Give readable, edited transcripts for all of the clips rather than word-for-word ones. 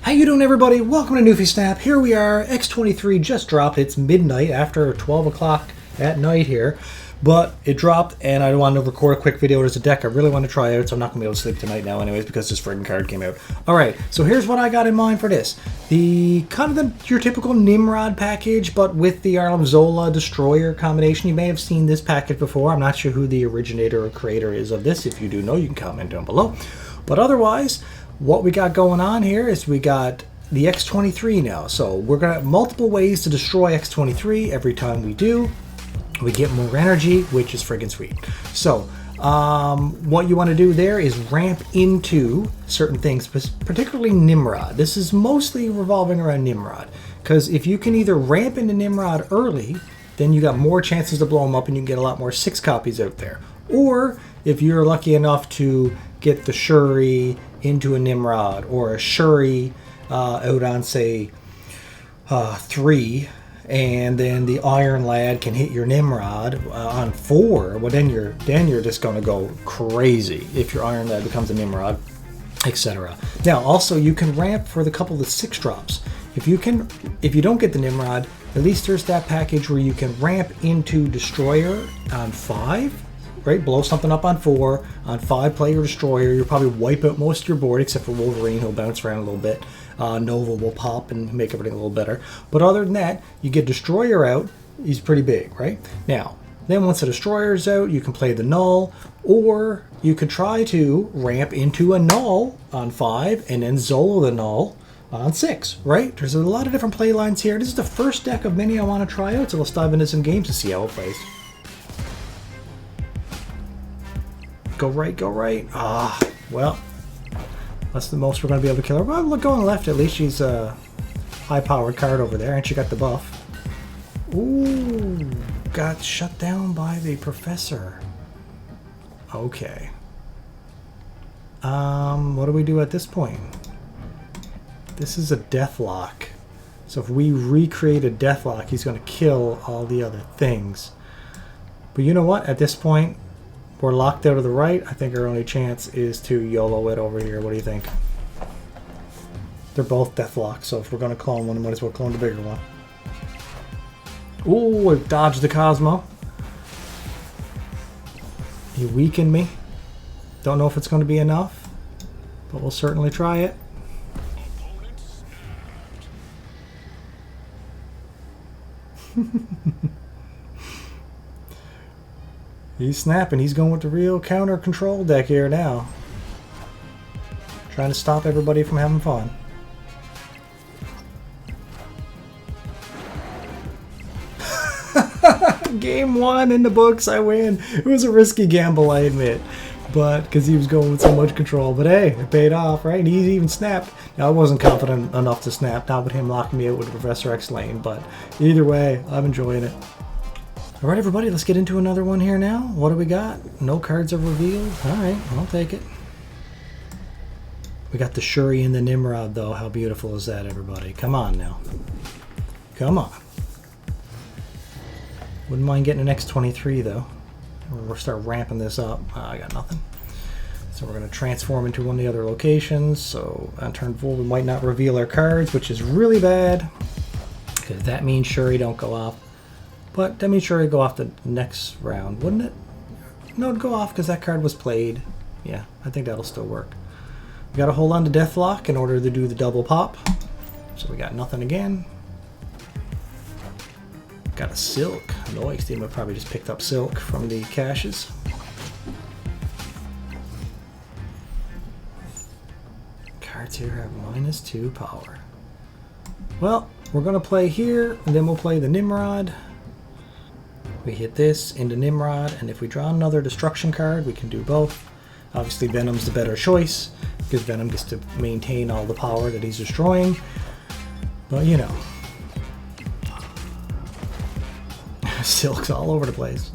How you doing, everybody? Welcome to Newfie Snap. Here we are. X-23 just dropped. It's midnight after 12 o'clock at night here. But it dropped, and I wanted to record a quick video. There's a deck I really want to try out, so I'm not going to be able to sleep tonight now anyways because this friggin' card came out. Alright, so here's what I got in mind for this. Your typical Nimrod package, but with the Arlem Zola Destroyer combination. You may have seen this package before. I'm not sure who the originator or creator is of this. If you do know, you can comment down below. But otherwise, what we got going on here is we got the X-23 now. So we're going to have multiple ways to destroy X-23. Every time we do, we get more energy, which is friggin' sweet. So what you want to do there is ramp into certain things, particularly Nimrod. This is mostly revolving around Nimrod, because if you can either ramp into Nimrod early, then you got more chances to blow them up and you can get a lot more 6 copies out there. Or if you're lucky enough to get the Shuri into a Nimrod, or a Shuri out on, say, 3, and then the Iron Lad can hit your Nimrod on 4, well then you're just gonna go crazy if your Iron Lad becomes a Nimrod, etc. Now also you can ramp for the couple of 6 drops. If you don't get the Nimrod, at least there's that package where you can ramp into Destroyer on 5. Right, blow something up on 4, on 5 play your Destroyer. You'll probably wipe out most of your board except for Wolverine, who'll bounce around a little bit. Nova will pop and make everything a little better. But other than that, you get Destroyer out, he's pretty big, right? Now, then once the Destroyer's out, you can play the Null, or you could try to ramp into a Null on 5 and then Zolo the Null on 6, right? There's a lot of different play lines here. This is the first deck of many I want to try out, so let's dive into some games to see how it plays. Go right, go right. Ah, well, that's the most we're going to be able to kill her. Well, look, going left, at least she's a high-powered card over there, and she got the buff. Ooh, got shut down by the Professor. Okay. What do we do at this point? This is a Deathlock. So if we recreate a Deathlock, he's going to kill all the other things. But you know what? At this point, we're locked out of the right. I think our only chance is to YOLO it over here. What do you think? They're both Deathlock, so if we're going to clone one, we might as well clone the bigger one. Ooh, I've dodged the Cosmo. He weakened me. Don't know if it's going to be enough, but we'll certainly try it. He's snapping. He's going with the real counter control deck here now. Trying to stop everybody from having fun. Game 1 in the books, I win. It was a risky gamble, I admit. But, because he was going with so much control. But hey, it paid off, right? And he even snapped. Now, I wasn't confident enough to snap, not with him locking me out with Professor X lane. But either way, I'm enjoying it. Alright, everybody, let's get into another one here now. What do we got? No cards are revealed. Alright, I'll take it. We got the Shuri and the Nimrod, though. How beautiful is that, everybody? Come on now. Come on. Wouldn't mind getting an X-23, though. We'll start ramping this up. I got nothing. So we're going to transform into one of the other locations. So on turn 4, we might not reveal our cards, which is really bad, because that means Shuri don't go off. But that means Shuri go off the next round, wouldn't it? No, it'd go off because that card was played. Yeah, I think that'll still work. We got to hold on to Deathlock in order to do the double pop. So we got nothing again. Got a Silk. No, team would probably just picked up Silk from the caches. Cards here have -2 power. Well, we're going to play here, and then we'll play the Nimrod. We hit this into Nimrod, and if we draw another destruction card, we can do both. Obviously, Venom's the better choice, because Venom gets to maintain all the power that he's destroying. But, you know. Silk's all over the place.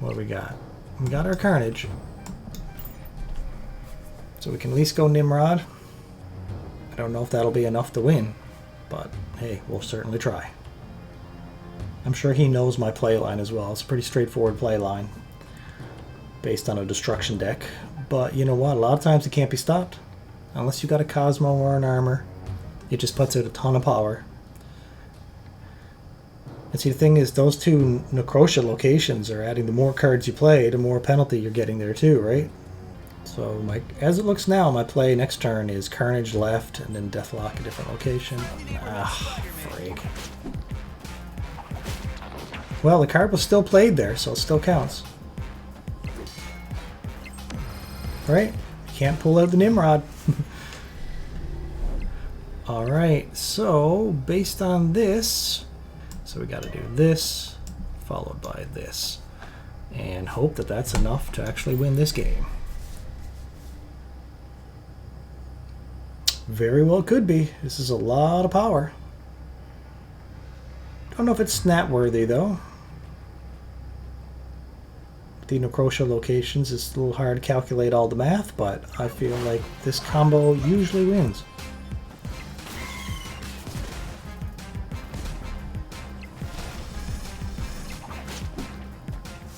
What do we got? We got our Carnage. So we can at least go Nimrod. I don't know if that'll be enough to win, but hey, we'll certainly try. I'm sure he knows my play line as well. It's a pretty straightforward play line based on a destruction deck, But you know what? A lot of times it can't be stopped. Unless you got a Cosmo or an armor. It just puts out a ton of power. And see, the thing is, those two Necrotia locations are adding the more cards you play, the more penalty you're getting there too, right? So, as it looks now, my play next turn is Carnage left, and then Deathlock a different location. Ah, freak. Well, the card was still played there, so it still counts. Right? You can't pull out the Nimrod. Alright, so, based on this... So we got to do this, followed by this, and hope that that's enough to actually win this game. Very well could be. This is a lot of power. Don't know if it's snap worthy though. The Necrotia locations, it's a little hard to calculate all the math, but I feel like this combo usually wins.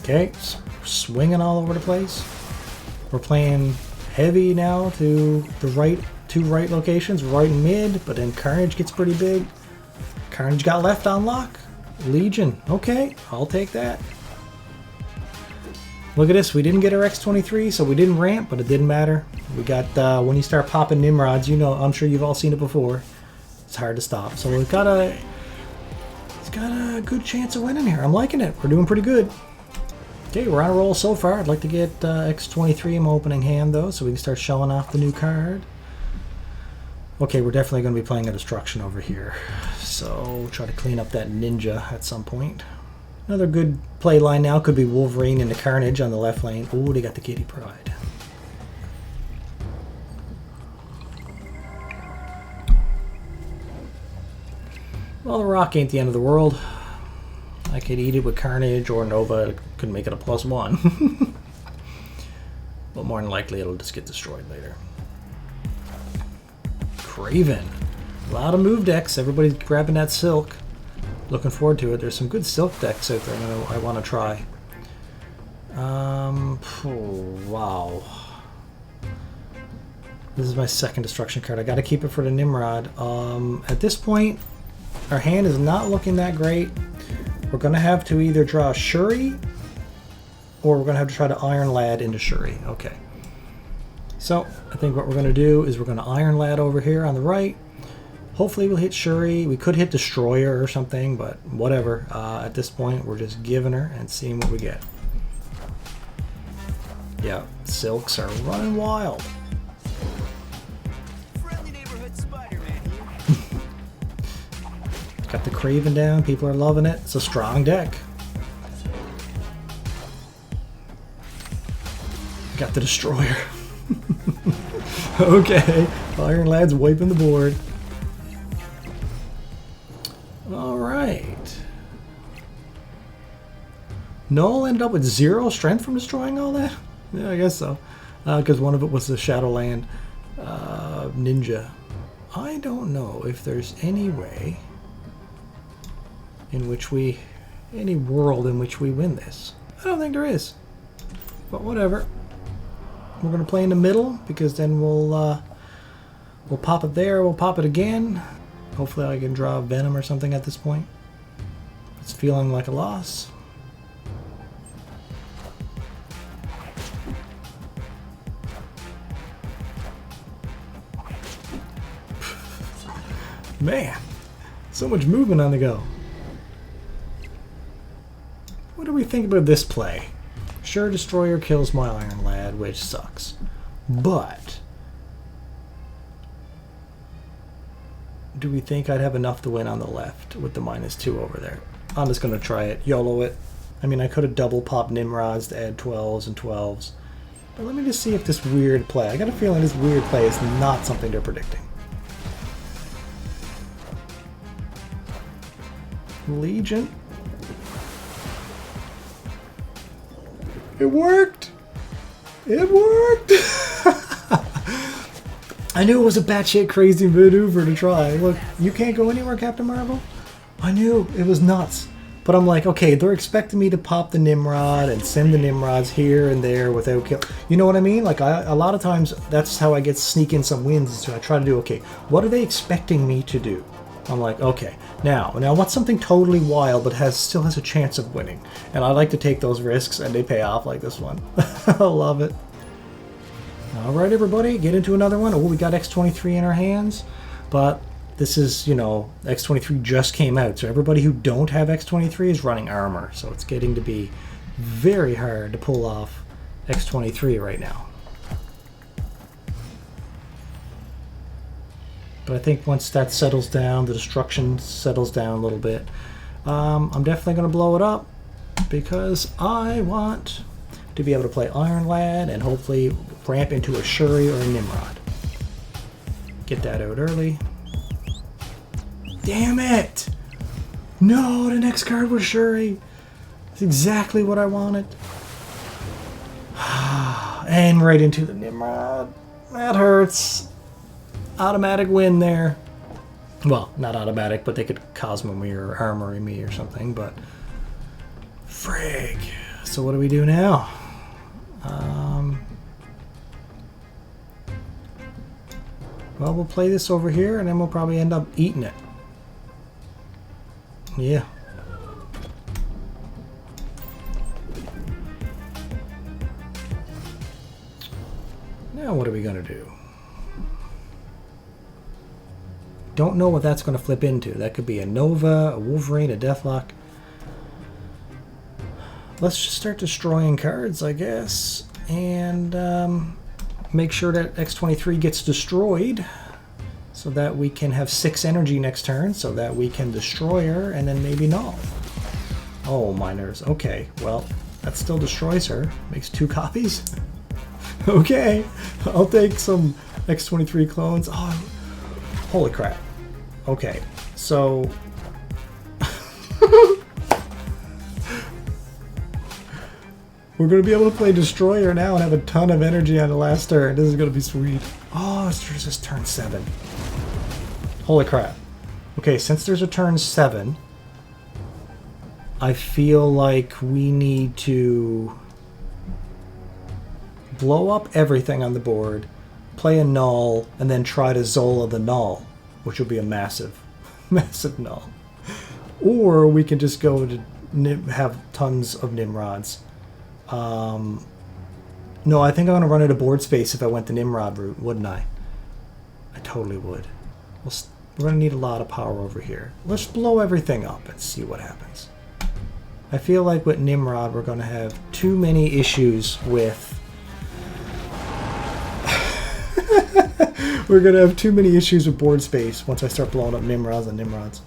Okay, swinging all over the place. We're playing heavy now to the two right locations, right and mid, but then Carnage gets pretty big. Carnage got left on lock. Legion, okay, I'll take that. Look at this, we didn't get our X-23, so we didn't ramp, but it didn't matter. We got, when you start popping Nimrods, you know, I'm sure you've all seen it before. It's hard to stop. So we've got a good chance of winning here. I'm liking it. We're doing pretty good. Okay, we're on a roll so far. I'd like to get X-23 in my opening hand, though, so we can start showing off the new card. Okay, we're definitely going to be playing a Destruction over here. So, try to clean up that Ninja at some point. Another good play line now could be Wolverine into Carnage on the left lane. Ooh, they got the Kitty Pryde. Well, the Rock ain't the end of the world. I could eat it with Carnage or Nova. Could make it a +1. But more than likely it'll just get destroyed later. Craven. A lot of move decks. Everybody's grabbing that Silk. Looking forward to it. There's some good Silk decks out there I want to try. Wow. This is my second Destruction card. I got to keep it for the Nimrod. At this point, our hand is not looking that great. We're going to have to either draw Shuri, or we're going to have to try to Iron Lad into Shuri. Okay. So, I think what we're going to do is we're going to Iron Lad over here on the right. Hopefully we'll hit Shuri. We could hit Destroyer or something, but whatever. At this point, we're just giving her and seeing what we get. Yeah, Silks are running wild. Got the Craven down. People are loving it. It's a strong deck. Got the Destroyer. Okay. Iron Lad's wiping the board. Alright. Null ended up with 0 strength from destroying all that? Yeah, I guess so. Because one of it was the Shadowland Ninja. I don't know if there's any way in which any world in which we win this. I don't think there is. But whatever. We're going to play in the middle, because then we'll pop it there, we'll pop it again. Hopefully I can draw Venom or something at this point. It's feeling like a loss. Man, so much movement on the go. What do we think about this play? Sure, Destroyer kills my Iron Lad, which sucks. But do we think I'd have enough to win on the left with the -2 over there? I'm just going to try it. YOLO it. I mean, I could have double popped Nimrods to add 12s and 12s. But let me just see if this weird play... I got a feeling this weird play is not something they're predicting. Legion. It worked! It worked! I knew it was a batshit crazy maneuver to try. Look, you can't go anywhere, Captain Marvel. I knew it was nuts. But I'm like, okay, they're expecting me to pop the Nimrod and send the Nimrods here and there without kill. You know what I mean? Like, a lot of times, that's how I get sneak in some wins. So I try to do, okay, what are they expecting me to do? I'm like, okay, now what's something totally wild but still has a chance of winning? And I like to take those risks, and they pay off like this one. I love it. All right, everybody, get into another one. Oh, we got X-23 in our hands, but this is, you know, X-23 just came out, so everybody who don't have X-23 is running armor, so it's getting to be very hard to pull off X-23 right now. But I think once that settles down, the destruction settles down a little bit, I'm definitely going to blow it up because I want to be able to play Iron Lad and hopefully ramp into a Shuri or a Nimrod. Get that out early. Damn it! No, the next card was Shuri. That's exactly what I wanted. And right into the Nimrod. That hurts. Automatic win there. Well, not automatic, but they could Cosmo me or Armory me or something, but frig. So what do we do now? Well, we'll play this over here and then we'll probably end up eating it. Yeah. Now what are we gonna do? Don't know what that's going to flip into. That could be a Nova, a Wolverine, a Deathlock. Let's just start destroying cards, I guess. And make sure that X-23 gets destroyed so that we can have 6 energy next turn so that we can destroy her and then maybe null. Oh, miners. Okay, well, that still destroys her. Makes 2 copies. Okay, I'll take some X-23 clones. Oh, holy crap. Okay, so we're going to be able to play Destroyer now and have a ton of energy on the last turn. This is going to be sweet. Oh, there's this turn 7. Holy crap. Okay, since there's a turn 7, I feel like we need to blow up everything on the board, play a null, and then try to Zola the null, which will be a massive, massive null. Or we can just go to have tons of Nimrods. No, I think I'm going to run out of board space if I went the Nimrod route, wouldn't I? I totally would. We're going to need a lot of power over here. Let's blow everything up and see what happens. I feel like with Nimrod we're going to have too many issues with... We're going to have too many issues with board space once I start blowing up Nimrods and Nimrods.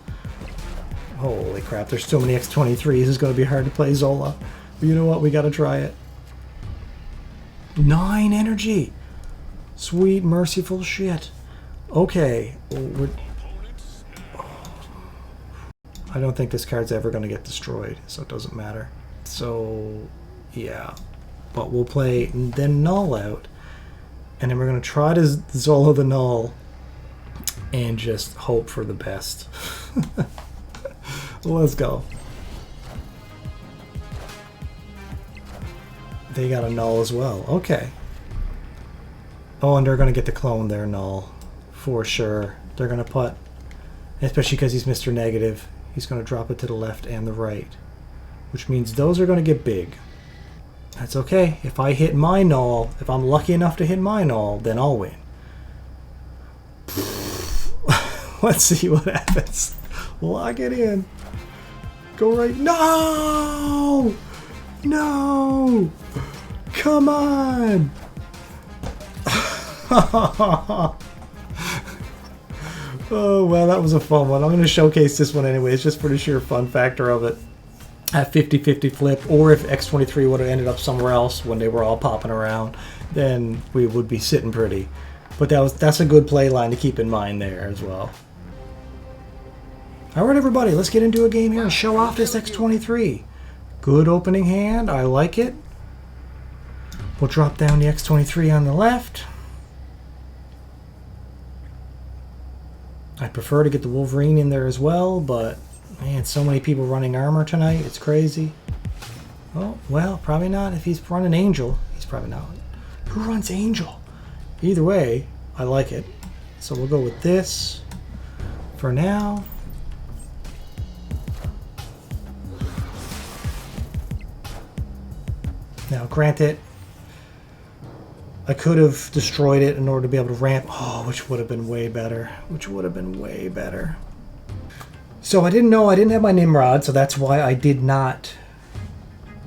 Holy crap, there's so many X-23s, it's going to be hard to play Zola. But you know what, we got to try it. 9 energy! Sweet, merciful shit. Okay, I don't think this card's ever going to get destroyed, so it doesn't matter. So, yeah. But we'll play then Null out. And then we're going to try to Zola the Null and just hope for the best. Let's go. They got a Null as well. Okay. Oh, and they're going to get the clone their Null. For sure. They're going to put, especially because he's Mr. Negative, he's going to drop it to the left and the right. Which means those are going to get big. That's okay. If I hit my null, if I'm lucky enough to hit my null, then I'll win. Let's see what happens. Lock it in. Go right. No! No! Come on! Oh, well, that was a fun one. I'm going to showcase this one anyway. It's just for the sheer fun factor of it. At 50-50 flip, or if X-23 would have ended up somewhere else when they were all popping around, then we would be sitting pretty. But that's a good play line to keep in mind there as well. Alright everybody, let's get into a game here and show off this X-23. Good opening hand, I like it. We'll drop down the X-23 on the left. I prefer to get the Wolverine in there as well, but Man, so many people running armor tonight. It's crazy. Oh, well, probably not. If he's running Angel, he's probably not. Who runs Angel? Either way, I like it. So we'll go with this for now. Now, granted, I could have destroyed it in order to be able to ramp. Oh, which would have been way better. Which would have been way better. So I didn't know I didn't have my Nimrod, so that's why I did not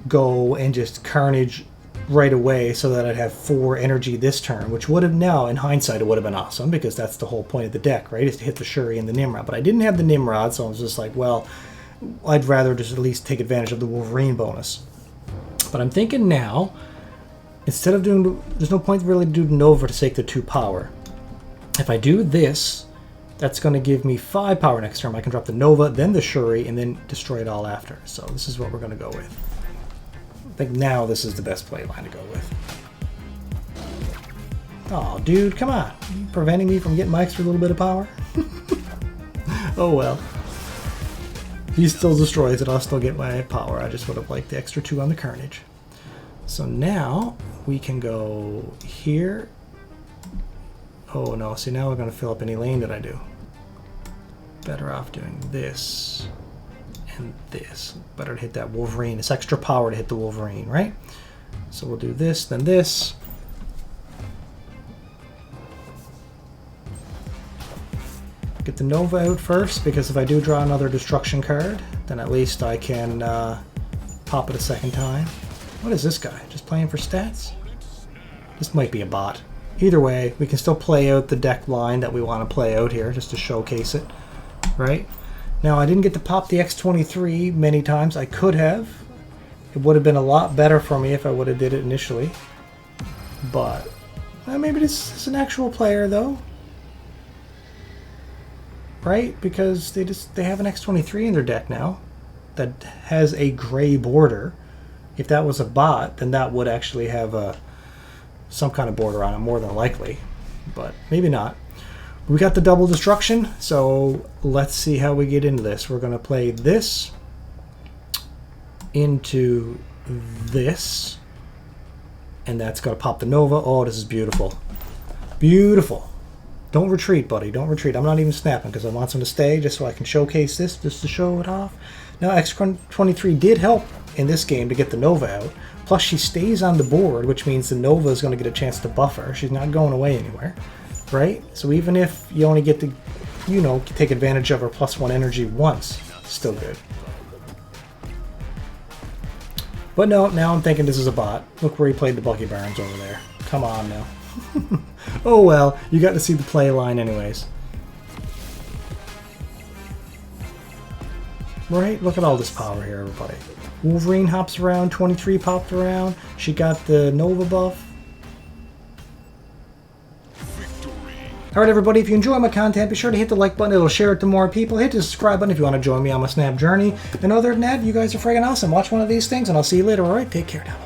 go and just Carnage right away so that I'd have 4 energy this turn, which would have now, in hindsight, it would have been awesome because that's the whole point of the deck, right? Is to hit the Shuri and the Nimrod. But I didn't have the Nimrod, so I was just like, well, I'd rather just at least take advantage of the Wolverine bonus. But I'm thinking now, instead of doing, there's no point really to do Nova to take the 2 power. If I do this, that's going to give me 5 power next turn. I can drop the Nova, then the Shuri, and then destroy it all after. So this is what we're going to go with. I think now this is the best play line to go with. Oh, dude, come on. Are you preventing me from getting my extra little bit of power? Oh, well. He still destroys it. I'll still get my power. I just would have liked the extra 2 on the Carnage. So now we can go here. Oh, no. See, now we're going to fill up any lane that I do. Better off doing this and this. Better to hit that Wolverine. It's extra power to hit the Wolverine, right? So we'll do this, then this. Get the Nova out first, because if I do draw another destruction card, then at least I can pop it a second time. What is this guy? Just playing for stats? This might be a bot. Either way, we can still play out the deck line that we want to play out here, just to showcase it, right? Now, I didn't get to pop the X-23 many times. I could have. It would have been a lot better for me if I would have did it initially. But maybe this is an actual player, though. Right? Because they have an X-23 in their deck now that has a gray border. If that was a bot, then that would actually have some kind of border on it, more than likely. But maybe not. We got the double destruction, so let's see how we get into this. We're going to play this into this, and that's going to pop the Nova. Oh, this is beautiful. Beautiful. Don't retreat, buddy. Don't retreat. I'm not even snapping because I want them to stay just so I can showcase this, just to show it off. Now, X-23 did help in this game to get the Nova out. Plus, she stays on the board, which means the Nova is going to get a chance to buffer. She's not going away anywhere, right? So even if you only get to, you know, take advantage of her +1 energy once, still good. But no, now I'm thinking this is a bot. Look where he played the Bucky Barnes over there. Come on now. Oh well, you got to see the play line anyways. Right? Look at all this power here, everybody. Wolverine hops around, 23 popped around. She got the Nova buff. Alright everybody, if you enjoy my content, be sure to hit the like button. It'll share it to more people. Hit the subscribe button if you want to join me on my Snap journey. And other than that, you guys are friggin' awesome. Watch one of these things and I'll see you later. Alright, take care now.